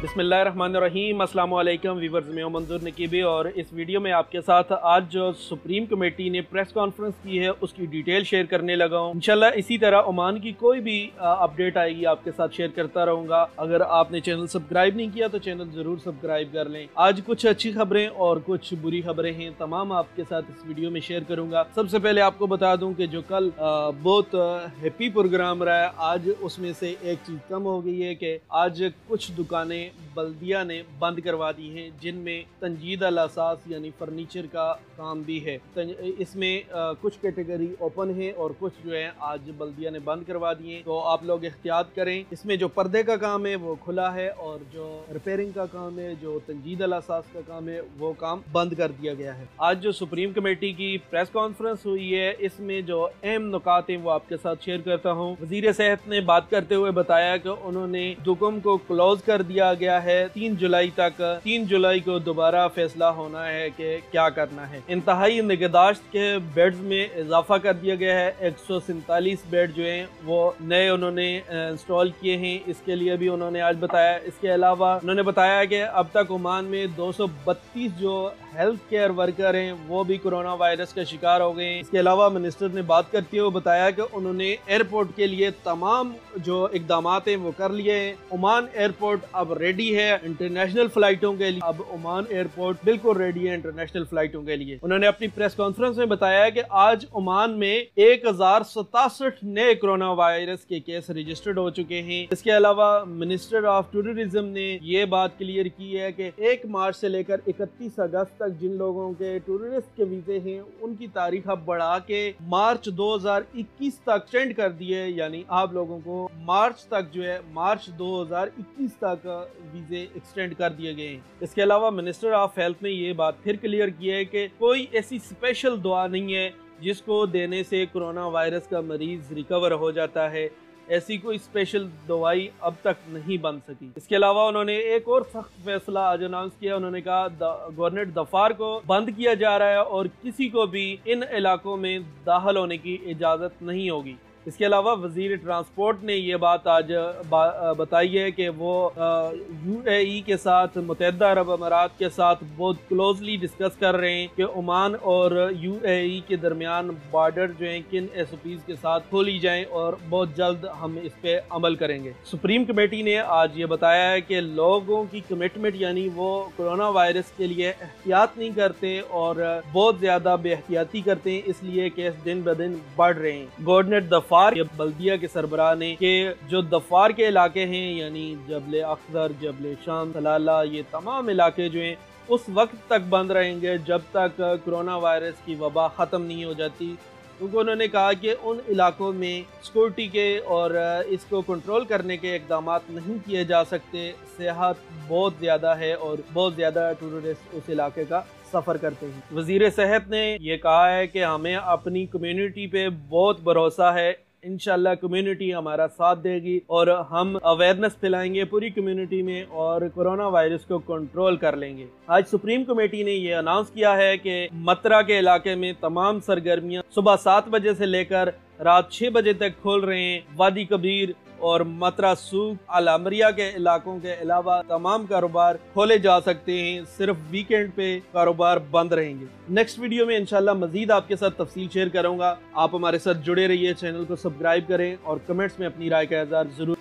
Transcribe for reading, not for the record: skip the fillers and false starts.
बिस्मिल्लाहिर्रहमानिर्रहीम, अस्सलाम वालेकुम व्यूअर्स, मैं मंजूर नकीबी और इस वीडियो में आपके साथ आज जो सुप्रीम कमेटी ने प्रेस कॉन्फ्रेंस की है उसकी डिटेल शेयर करने लगा हूँ। इंशाल्लाह इसी तरह ओमान की कोई भी अपडेट आएगी आपके साथ शेयर करता रहूँगा। अगर आपने चैनल सब्सक्राइब नहीं किया तो चैनल ज़रूर सब्सक्राइब कर लें। आज कुछ अच्छी खबरें और कुछ बुरी खबरें हैं, तमाम आपके साथ इस वीडियो में शेयर करूँगा। सबसे पहले आपको बता दूँ कि जो कल बहुत हैप्पी प्रोग्राम रहा है, आज उसमें से एक चीज़ कम हो गई है कि आज कुछ दुकानें बल्दिया ने बंद करवा दी हैं, जिनमें तंजीद अल असास यानी फर्नीचर का काम भी है। इसमें कुछ कैटेगरी ओपन है और कुछ जो है आज बल्दिया ने बंद करवा दिए, तो आप लोग एहतियात करें। इसमें जो पर्दे का काम है वो खुला है और जो रिपेयरिंग का काम है, जो तंजीद अल असास का काम है, वो काम बंद कर दिया गया है। आज जो सुप्रीम कमेटी की प्रेस कॉन्फ्रेंस हुई है, इसमें जो अहम नुकात हैं वो आपके साथ शेयर करता हूँ। वजीर सेहत ने बात करते हुए बताया कि उन्होंने दुकम को क्लोज कर दिया गया है 3 जुलाई तक। 3 जुलाई को दोबारा फैसला होना है कि क्या करना है। इंतहाई निगहदाश्त के बेड्स में इजाफा कर दिया गया है। 147 बेड जो हैं वो नए उन्होंने इंस्टॉल किए हैं, इसके लिए भी उन्होंने आज बताया। इसके अलावा उन्होंने बताया कि अब तक ओमान में 232 जो हेल्थ केयर वर्कर हैं वो भी कोरोना वायरस का शिकार हो गए हैं। इसके अलावा मिनिस्टर ने बात करते हुए बताया कि उन्होंने एयरपोर्ट के लिए तमाम जो इकदाम हैं वो कर लिए हैं। ओमान एयरपोर्ट अब रेडी है इंटरनेशनल फ्लाइटों के लिए। अब ओमान एयरपोर्ट बिल्कुल रेडी है इंटरनेशनल फ्लाइटों के लिए। उन्होंने अपनी प्रेस कॉन्फ्रेंस में बताया कि आज ओमान में 1067 नए कोरोना वायरस के केस रजिस्टर्ड हो चुके हैं। इसके अलावा मिनिस्टर ऑफ टूरिज्म ने ये बात क्लियर की है कि 1 मार्च से लेकर 31 अगस्त तक जिन लोगों के टूरिस्ट के वीजे हैं उनकी तारीख अब बढ़ा के मार्च 2021 तक एक्सटेंड कर दिए, यानी आप लोगों को मार्च तक जो है मार्च 2021 तक वीजे एक्सटेंड कर दिए गए हैं। इसके अलावा मिनिस्टर ऑफ हेल्थ ने ये बात फिर क्लियर की है कि कोई ऐसी स्पेशल दवा नहीं है जिसको देने से कोरोना वायरस का मरीज रिकवर हो जाता है। ऐसी कोई स्पेशल दवाई अब तक नहीं बन सकी। इसके अलावा उन्होंने एक और सख्त फैसला आज अनाउंस किया। उन्होंने कहा गवर्नर दफार को बंद किया जा रहा है और किसी को भी इन इलाकों में दाखिल होने की इजाज़त नहीं होगी। इसके अलावा वजीर ट्रांसपोर्ट ने ये बात आज बताई है कि वो यूएई के साथ, मुत्तहिदा अरब अमारात के साथ बहुत क्लोजली डिस्कस कर रहे हैं कि ओमान और यूएई के दरमियान बॉर्डर जो हैं किन एसओपीज के साथ खोली जाएं और बहुत जल्द हम इस पे अमल करेंगे। सुप्रीम कमेटी ने आज ये बताया है कि लोगों की कमिटमेंट, यानी वो कोरोना वायरस के लिए एहतियात नहीं करते और बहुत ज्यादा बेहतियाती करते हैं, इसलिए केस दिन ब दिन बढ़ रहे हैं। गवर्नर दफार बल्दिया के सरबराह ने कि जो दफार के इलाके हैं, यानी जबले अख्तर, जबले शाम, सलाला, ये तमाम इलाके जो हैं उस वक्त तक बंद रहेंगे जब तक कोरोना वायरस की वबा ख़त्म नहीं हो जाती। क्योंकि उन्होंने कहा कि उन इलाकों में सिक्योरिटी के और इसको कंट्रोल करने के इकदाम नहीं किए जा सकते। सेहत बहुत ज़्यादा है और बहुत ज़्यादा टूरिस्ट उस इलाके का सफ़र करते हैं। वज़ीर सेहत ने यह कहा है कि हमें अपनी कम्युनिटी पे बहुत भरोसा है, इंशाल्लाह कम्युनिटी हमारा साथ देगी और हम अवेयरनेस फैलाएंगे पूरी कम्युनिटी में और कोरोना वायरस को कंट्रोल कर लेंगे। आज सुप्रीम कमेटी ने यह अनाउंस किया है कि मतरा के इलाके में तमाम सरगर्मियां सुबह 7 बजे से लेकर रात 6 बजे तक खोल रहे हैं। वादी कबीर और मतरा सूक, अलामरिया के इलाकों के अलावा तमाम कारोबार खोले जा सकते हैं, सिर्फ वीकेंड पे कारोबार बंद रहेंगे। नेक्स्ट वीडियो में इंशाल्लाह मजीद आपके साथ तफसील शेयर करूंगा। आप हमारे साथ जुड़े रहिए, चैनल को सब्सक्राइब करें और कमेंट्स में अपनी राय का इज़हार जरूर